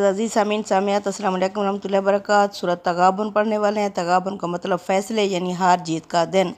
अज़ीज़ सामीन सामियात अस्सलाम वालेकुम रहमतुल्लाहि व बरकात। सूरत तगाबुन पढ़ने वाले हैं। तगाबुन का मतलब फ़ैसले यानी हार जीत का दिन।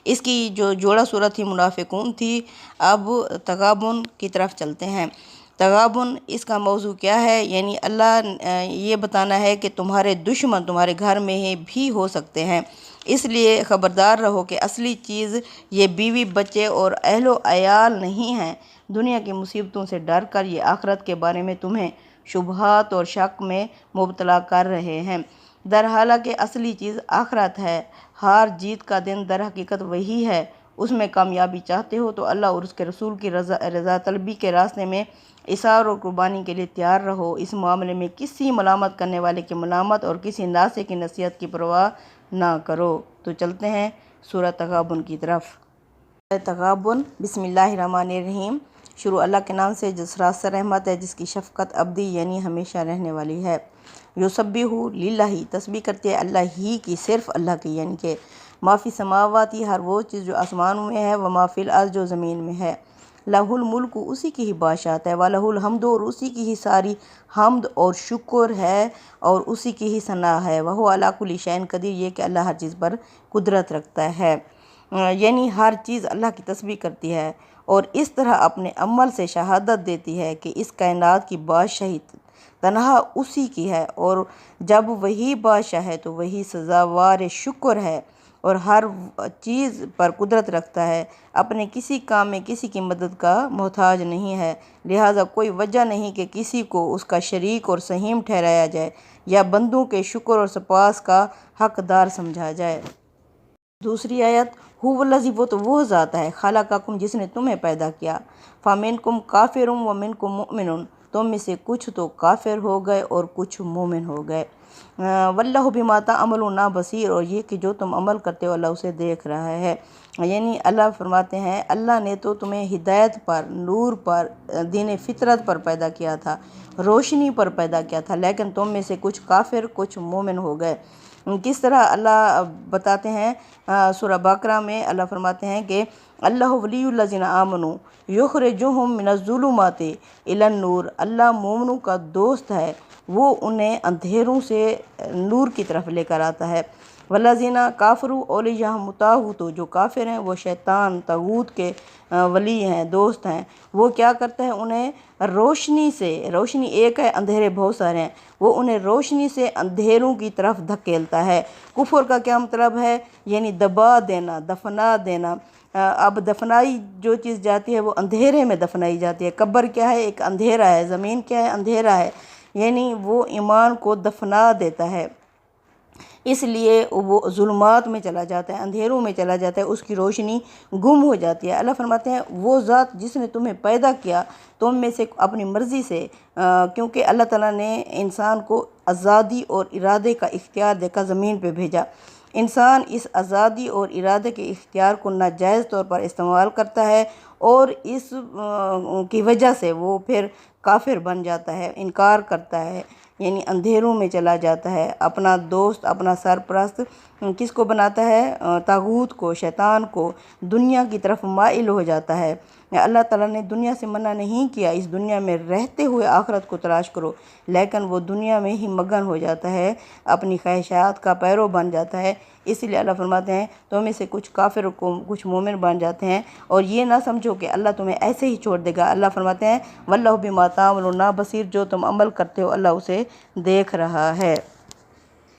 इसकी जो जोड़ा सूरत थी मुनाफिकून थी। अब तगाबुन की तरफ चलते हैं। तगाबुन इसका मौजू क्या है, यानी अल्लाह ये बताना है कि तुम्हारे दुश्मन तुम्हारे घर में भी हो सकते हैं, इसलिए ख़बरदार रहो कि असली चीज़ ये बीवी बच्चे और अहलो अयाल नहीं हैं। दुनिया की मुसीबतों से डर कर ये आखिरत के बारे में तुम्हें शुबहात और शक में मुब्तला कर रहे हैं। दरहाल के असली चीज़ आखिरत है। हार जीत का दिन दर हकीकत वही है। उसमें कामयाबी चाहते हो तो अल्लाह और उसके रसूल की रज़ा तलबी के रास्ते में इसार और कुर्बानी के लिए तैयार रहो। इस मामले में किसी मलामत करने वाले की मलामत और किसी नासे की नसीहत की परवाह ना करो। तो चलते हैं सूरत तगाबुन की तरफ। तगाबुन बिस्मिल्लाहिर्रहमानिर्रहीम। शुरू अल्लाह के नाम से जो सरासर रहमत है, जिसकी शफ़क़त अब्दी यानी हमेशा रहने वाली है। युसब्बिहु लिल्लाही, तस्बीह करती है अल्लाह ही की, सिर्फ़ अल्लाह की, यानी कि माफ़ी समावाती, हर वो चीज़ जो आसमानों में है, व माफ़िल अर्ज़ जो ज़मीन में है। लहुल मुल्क, उसी की ही बादशाहत है। व लहुल हम्द, और उसी की ही सारी हम्द और शुक्र है और उसी की ही सना है। वह अला कुल्ली शैइन कदीर, ये कि अल्लाह हर चीज़ पर कुदरत रखता है, यानी हर चीज़ अल्लाह की तस्बीह करती है और इस तरह अपने अमल से शहादत देती है कि इस कायनात की बादशाही तनहा उसी की है, और जब वही बादशाह है तो वही सज़ावार शुक्र है और हर चीज़ पर कुदरत रखता है। अपने किसी काम में किसी की मदद का मोहताज नहीं है, लिहाजा कोई वजह नहीं कि किसी को उसका शरीक और सहीम ठहराया जाए या बंदों के शुक्र और सपास का हकदार समझा जाए। दूसरी आयत, हुवल्लज़ी, वो तो वो ज़ात है, खलक़कुम, जिसने तुम्हें पैदा किया, फ़मिनकुम काफ़िरुन व मिनकुम मुमिनुन, तुम में से कुछ तो काफिर हो गए और कुछ मोमिन हो गए। वल्लाहु बिमा तअमलून बसीर, और ये कि जो तुम अमल करते हो अल्लाह उसे देख रहा है। यानी अल्लाह फरमाते हैं अल्लाह ने तो तुम्हें हिदायत पर, नूर पर, दीन फितरत पर पैदा किया था, रोशनी पर पैदा किया था, लेकिन तुम में से कुछ काफिर कुछ मोमिन हो गए। किस तरह अल्लाह बताते हैं सूरह बकरा में, अल्लाह फरमाते हैं कि अल्लाह वलियुल्लज़ीना आमनू युखरिजुहुम मिनज़्ज़ुलुमाति इलन नूर, अल्लाह मोमिनों का दोस्त है, वो उन्हें अंधेरों से नूर की तरफ लेकर आता है। वल्लज़ीना काफरू औलियाहुम तागूत, जो काफिर हैं वो शैतान तागूत के वली हैं, दोस्त हैं। वो क्या करता है, उन्हें रोशनी से, रोशनी एक है, अंधेरे बहुत सारे हैं, वो उन्हें रोशनी से अंधेरों की तरफ धकेलता है। कुफर का क्या मतलब है, यानी दबा देना, दफना देना। अब दफनाई जो चीज़ जाती है वो अंधेरे में दफनाई जाती है। कब्र क्या है, एक अंधेरा है, ज़मीन क्या है, अंधेरा है, यानी वो ईमान को दफना देता है, इसलिए वो जुल्मात में चला जाता है, अंधेरों में चला जाता है, उसकी रोशनी गुम हो जाती है। अल्लाह फरमाते हैं वो ज़ात जिसने तुम्हें पैदा किया तुम में से अपनी मर्ज़ी से, क्योंकि अल्लाह ताला ने इंसान को आज़ादी और इरादे का इख्तियार देकर ज़मीन पे भेजा। इंसान इस आज़ादी और इरादे के इख्तियार को नाजायज़ तौर पर इस्तेमाल करता है और इस की वजह से वो फिर काफिर बन जाता है, इनकार करता है, यानी अंधेरों में चला जाता है। अपना दोस्त, अपना सरपरस्त किसको बनाता है, तागूत को, शैतान को, दुनिया की तरफ माइल हो जाता है। अल्लाह ताला ने दुनिया से मना नहीं किया, इस दुनिया में रहते हुए आखिरत को तलाश करो, लेकिन वो दुनिया में ही मगन हो जाता है, अपनी ख्वाहिशात का पैरो बन जाता है। इसलिए अल्लाह फरमाते हैं तो में से कुछ काफिर को कुछ मोमिन बन जाते हैं, और ये ना समझो कि अल्लाह तुम्हें ऐसे ही छोड़ देगा। अल्लाह फरमाते हैं वल्लाहु बिमा तअमलून बसीर, जो तुम अमल करते हो अल्लाह उसे देख रहा है।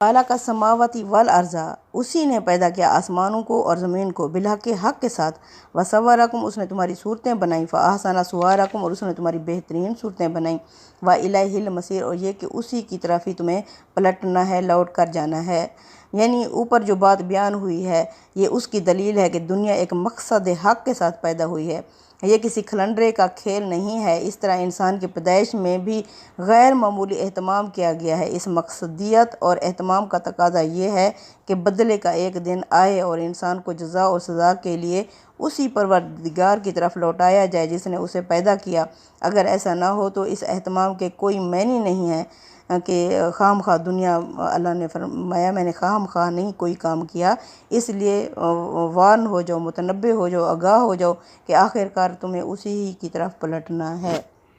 खालक़ अस्समावाति वल अर्ज़ा, उसी ने पैदा किया आसमानों को और ज़मीन को, बिलहक़ हक़ के साथ। वसव्वरकुम, उसने तुम्हारी सूरतें बनाई, फ़अहसना सुवारकुम, और उसने तुम्हारी बेहतरीन सूरतें बनाई। व इलैहिल मसीर, और ये कि उसी की तरफ ही तुम्हें पलटना है, लौट कर जाना है। यानी ऊपर जो बात बयान हुई है ये उसकी दलील है कि दुनिया एक मकसद हक़ के साथ पैदा हुई है, ये किसी खलंडरे का खेल नहीं है। इस तरह इंसान की पैदाइश में भी गैर मामूली एहतमाम किया गया है। इस मकसदियत और एहतमाम का तकाजा ये है कि बदले का एक दिन आए और इंसान को जज़ा और सज़ा के लिए उसी परवरदिगार की तरफ लौटाया जाए जिसने उसे पैदा किया। अगर ऐसा ना हो तो इस एहतमाम के कोई मायने नहीं है कि खामखा दुनिया, अल्लाह ने फरमाया मैंने खामखा नहीं कोई काम किया, इसलिए वार्न हो जाओ, मुतनब्बे हो जाओ, आगाह हो जाओ कि आखिरकार तुम्हें उसी ही की तरफ पलटना है।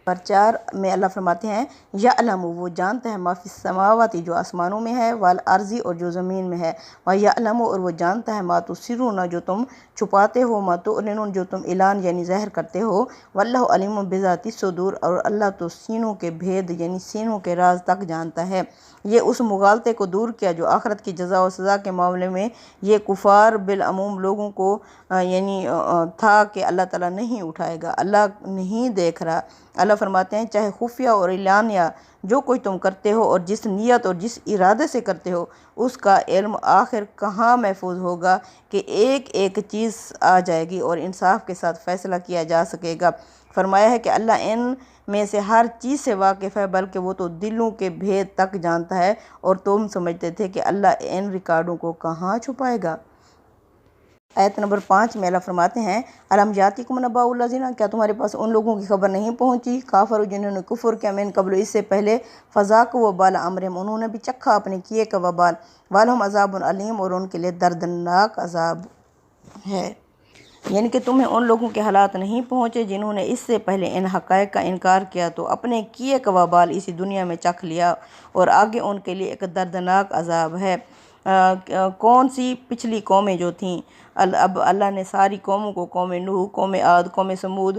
نمبر 4 میں اللہ فرماتے ہیں یعلم، وہ جانتا ہے ما فی السماواتی، جو آسمانوں میں ہے، والارضی، اور جو زمین میں ہے، ویعلم، اور وہ جانتا ہے ما تسرون، جو تم چھپاتے ہو، ما تعلنون، جو تم اعلان یعنی ظاہر کرتے ہو، واللہ علیم بذات الصدور، اور اللہ تو سینوں کے بھید یعنی سینوں کے راز تک جانتا ہے۔ یہ اس مغالطے کو دور کیا جو آخرت کی جزا و سزا کے معاملے میں یہ کفار بالعموم لوگوں کو تھا کہ اللہ تعالیٰ نہیں اٹھائے گا، اللہ نہیں دیکھ رہا۔ اللہ فرماتے ہیں چاہے خفیہ اور اعلانیہ جو کوئی تم کرتے ہو اور جس نیت اور جس ارادے سے کرتے ہو، اس کا علم آخر کہاں محفوظ ہوگا کہ ایک ایک چیز آ جائے گی اور انصاف کے ساتھ فیصلہ کیا جا سکے گا۔ فرمایا ہے کہ اللہ ان میں سے ہر چیز سے واقف ہے، بلکہ وہ تو دلوں کے بھید تک جانتا ہے، اور تم سمجھتے تھے کہ اللہ ان ریکارڈوں کو کہاں چھپائے گا۔ آیت نمبر 5 میں اللہ فرماتے ہیں الم یاتکم نبأ الذین، کیا تمہارے پاس ان لوگوں کی خبر نہیں پہنچی، کافروا، جنہوں نے کفر کیا، من قبل، اس سے پہلے، فذاقوا وبال امرہم، انہوں نے بھی چکھا اپنے کیے کا وبال، ولہم عذاب علیم، اور ان کے لیے دردناک عذاب ہے۔ یعنی کہ تمہیں ان لوگوں کے حالات نہیں پہنچے جنہوں نے اس سے پہلے ان حقائق کا انکار کیا تو اپنے کیے کا وبال اسی دنیا میں چکھ لیا، اور آگے ان کے لیے ایک دردناک عذاب ہے۔ کون سی پچھلی قومیں جو تھیں، اب اللہ نے ساری قوموں کو، قوم نوح، قوم عاد، قوم سمود،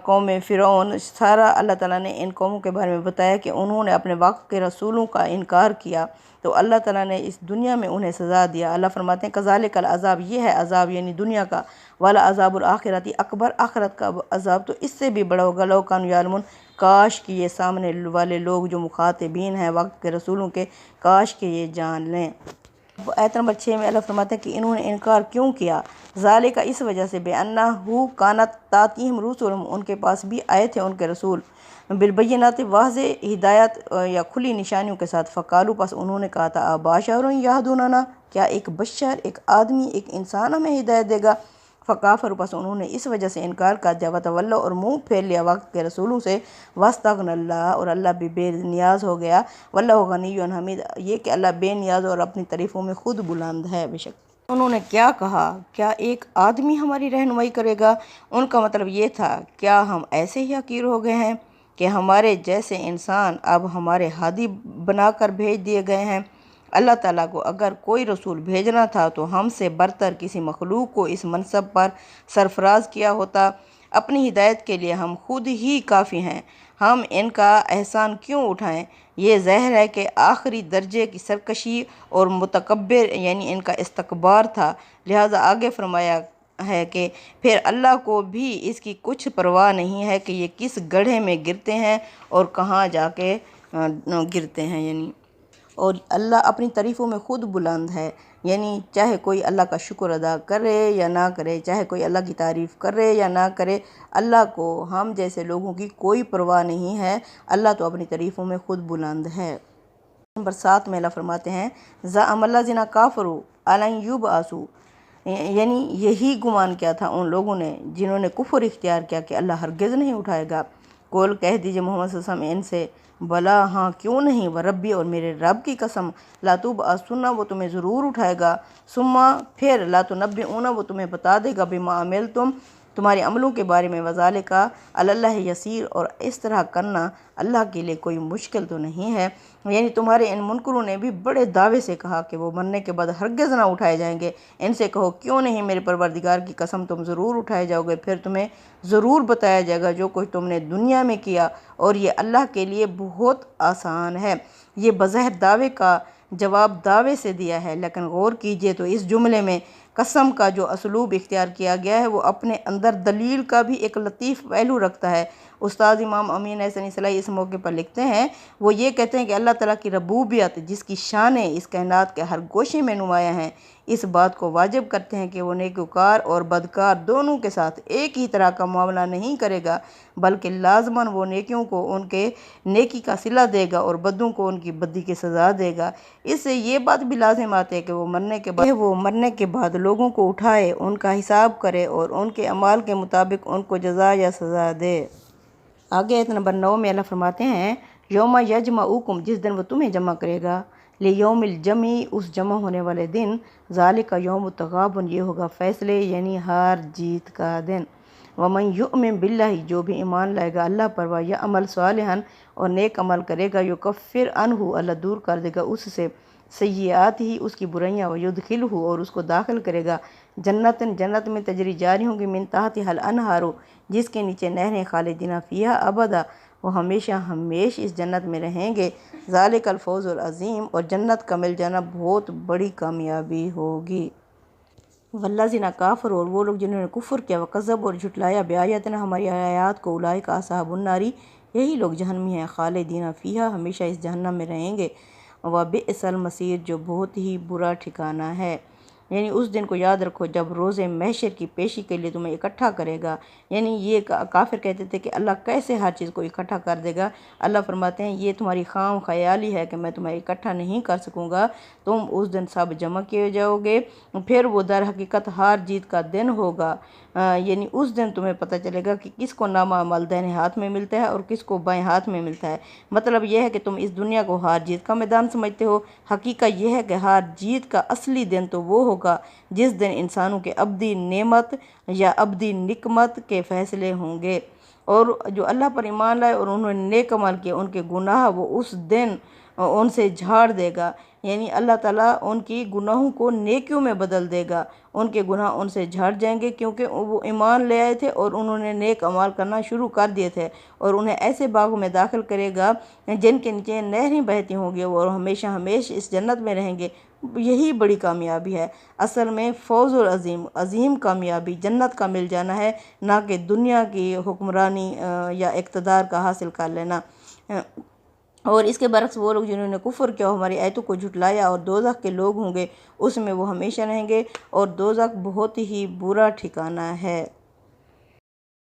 قوم فرعون، سارا اللہ تعالیٰ نے ان قوموں کے بارے میں بتایا کہ انہوں نے اپنے وقت کے رسولوں کا انکار کیا، تو اللہ تعالیٰ نے اس دنیا میں انہیں سزا دیا۔ اللہ فرماتے ہیں کذالک العذاب، یہ ہے عذاب یعنی دنیا کا، ولعذاب الآخرۃ اکبر، آخرت کا عذاب تو اس سے بھی بڑا ہوگا، لو کانوا یعلمون، کاش کہ یہ سامنے والے لوگ جو مخاطبین ہیں وقت کے رسولوں کے، کاش کہ یہ جان لیں۔ آیت نمبر 6 میں اللہ فرماتے ہیں کہ انہوں نے انکار کیوں کیا، ذالک، اس وجہ سے، بأنہ کانت تاتیہم رسلہم، ان کے پاس بھی آئے تھے ان کے رسول، بالبینات، واضح ہدایت یا کھلی نشانیوں کے ساتھ، فقالو، پس انہوں نے کہا تھا ابشر یہدوننا، کیا ایک بشر، ایک آدمی، ایک انسان ہمیں ہدایت دے گا، فکافروا، پس انہوں نے اس وجہ سے انکار کر دیا، وتولوا، اور منہ پھیر لیا وقت کے رسولوں سے، واستغنى اللہ، اور اللہ بھی بے نیاز ہو گیا، واللہ غنی حمید، یہ کہ اللہ بے نیاز اور اپنی تعریفوں میں خود بلند ہے۔ بے شک انہوں نے کیا کہا، کیا ایک آدمی ہماری رہنمائی کرے گا، ان کا مطلب یہ تھا کیا ہم ایسے ہی حقیر ہو گئے ہیں کہ ہمارے جیسے انسان اب ہمارے ہادی بنا کر بھیج دیے گئے ہیں۔ اللہ تعالیٰ کو اگر کوئی رسول بھیجنا تھا تو ہم سے برتر کسی مخلوق کو اس منصب پر سرفراز کیا ہوتا۔ اپنی ہدایت کے لیے ہم خود ہی کافی ہیں، ہم ان کا احسان کیوں اٹھائیں؟ یہ ظاہر ہے کہ آخری درجے کی سرکشی اور متکبر یعنی ان کا استکبار تھا، لہٰذا آگے فرمایا ہے کہ پھر اللہ کو بھی اس کی کچھ پرواہ نہیں ہے کہ یہ کس گڑھے میں گرتے ہیں اور کہاں جا کے گرتے ہیں، یعنی اور اللہ اپنی تعریفوں میں خود بلند ہے، یعنی چاہے کوئی اللہ کا شکر ادا کرے یا نہ کرے، چاہے کوئی اللہ کی تعریف کرے یا نہ کرے، اللہ کو ہم جیسے لوگوں کی کوئی پرواہ نہیں ہے، اللہ تو اپنی تعریفوں میں خود بلند ہے۔ نمبر 7 میں اللہ فرماتے ہیں زعم الذین کفروا ان یبعثوا، یعنی یہی گمان کیا تھا ان لوگوں نے جنہوں نے کفر اختیار کیا کہ اللہ ہرگز نہیں اٹھائے گا۔ قول، کہہ دیجئے محمد صلی اللہ علیہ وسلم ان سے، بلا، ہاں کیوں نہیں، وربی، اور میرے رب کی قسم، لتبعثن، وہ تمہیں ضرور اٹھائے گا، ثم، پھر، لتنبئن، وہ تمہیں بتا دے گا، بما عملتم، تمہارے عملوں کے بارے میں، وذالک علی اللہ یسیر، اور اس طرح کرنا اللہ کے لیے کوئی مشکل تو نہیں ہے۔ یعنی تمہارے ان منکروں نے بھی بڑے دعوے سے کہا کہ وہ مرنے کے بعد ہرگز نہ اٹھائے جائیں گے، ان سے کہو کیوں نہیں، میرے پروردگار کی قسم، تم ضرور اٹھائے جاؤ گے، پھر تمہیں ضرور بتایا جائے گا جو کچھ تم نے دنیا میں کیا، اور یہ اللہ کے لیے بہت آسان ہے۔ یہ بظاہر دعوے کا جواب دعوے سے دیا ہے، لیکن غور کیجئے تو اس جملے میں قسم کا جو اسلوب اختیار کیا گیا ہے وہ اپنے اندر دلیل کا بھی ایک لطیف پہلو رکھتا ہے۔ استاد امام امین احسنی صلاحی اس موقع پر لکھتے ہیں، وہ یہ کہتے ہیں کہ اللہ تعالیٰ کی ربوبیت جس کی شانیں اس کائنات کے ہر گوشے میں نمایاں ہیں، اس بات کو واجب کرتے ہیں کہ وہ نیکوکار اور بدکار دونوں کے ساتھ ایک ہی طرح کا معاملہ نہیں کرے گا، بلکہ لازماً وہ نیکیوں کو ان کے نیکی کا صلہ دے گا اور بدوں کو ان کی بدی کی سزا دے گا۔ اس سے یہ بات بھی لازم آتی ہے کہ وہ مرنے کے بعد لوگوں کو اٹھائے، ان کا حساب کرے اور ان کے اعمال کے مطابق ان کو جزا یا سزا دے۔ آگے آیت نمبر 9 میں اللہ فرماتے ہیں یوم یجمعکم، جس دن وہ تمہیں جمع کرے گا، لیوم الجمع، اس جمع ہونے والے دن، ذالک یوم التغابن، یہ ہوگا فیصلے یعنی ہار جیت کا دن، वमन युमिन बिल्लाहि, जो भी ईमान लाएगा अल्लाह पर, व यअमल सालिहन, और नेक अमल करेगा, युकफ्फिर अन्हु, अल्लाह दूर कर देगा उससे, सय्यात ही, उसकी बुराइयाँ, व युदखिलहु, और उसको दाखिल करेगा, जन्नतन, जन्नत में, तजरी जारी होंगी, मिन तहतिहल अनहारो, जिसके नीचे नहरें, खालिदीना फ़ीहा अबदा, वो हमेशा हमेश इस जन्नत में रहेंगे। ज़ालिकल फ़ौज़ुल अज़ीम, और जन्नत का मिल जाना बहुत बड़ी कामयाबी होगी। वल्लज़ीना काफ़र, और वो लोग जिन्होंने कुफ़र किया, वकज़्ज़ब, और झुटलाया, बेआयातना, हमारी आयात को, उलाइका अस्हाबुन नारी, यही लोग जहन्नमी हैं, खालिदीना फ़ीहा, हमेशा इस जहन्नम में रहेंगे। व बिअसल मसीर, जो बहुत ही बुरा ठिकाना है। यानी उस दिन को याद रखो जब रोज़े महशर की पेशी के लिए तुम्हें इकट्ठा करेगा। यानी ये काफिर कहते थे कि अल्लाह कैसे हर चीज़ को इकट्ठा कर देगा। अल्लाह फरमाते हैं ये तुम्हारी खाम ख्याली है कि मैं तुम्हें इकट्ठा नहीं कर सकूँगा, तुम उस दिन सब जमा किए जाओगे, फिर वो दर हकीकत हार जीत का दिन होगा। यानी उस दिन तुम्हें पता चलेगा कि किसको नामा अमल दाहिने हाथ में मिलता है और किसको बाएं हाथ में मिलता है। मतलब यह है कि तुम इस दुनिया को हार जीत का मैदान समझते हो, हकीकत यह है कि हार जीत का असली दिन तो वो होगा जिस दिन इंसानों के अब्दी नेमत या अब्दी निकमत के फ़ैसले होंगे। और जो अल्लाह पर ईमान लाए और उन्होंने नेक अमल किए, उनके गुनाह वो उस दिन उनसे झाड़ देगा। यानी अल्लाह ताला उनकी गुनाहों को नेकियों में बदल देगा, उनके गुनाह उनसे झड़ जाएंगे क्योंकि वो ईमान ले आए थे और उन्होंने नेक अमाल करना शुरू कर दिए थे। और उन्हें ऐसे बागों में दाखिल करेगा जिनके नीचे नहरें बहती होंगी और हमेशा हमेश इस जन्नत में रहेंगे। यही बड़ी कामयाबी है। असल में फ़ौज़ुल अज़ीम, अज़ीम कामयाबी जन्नत का मिल जाना है, ना कि दुनिया की हुक्मरानी या इक़्तिदार का हासिल कर लेना। और इसके बरक्स वो लोग जिन्होंने कुफ़र किया, हमारी आयतों को झुटलाया, और दोज़ख के लोग होंगे, उसमें वो हमेशा रहेंगे, और दोज़ख बहुत ही बुरा ठिकाना है।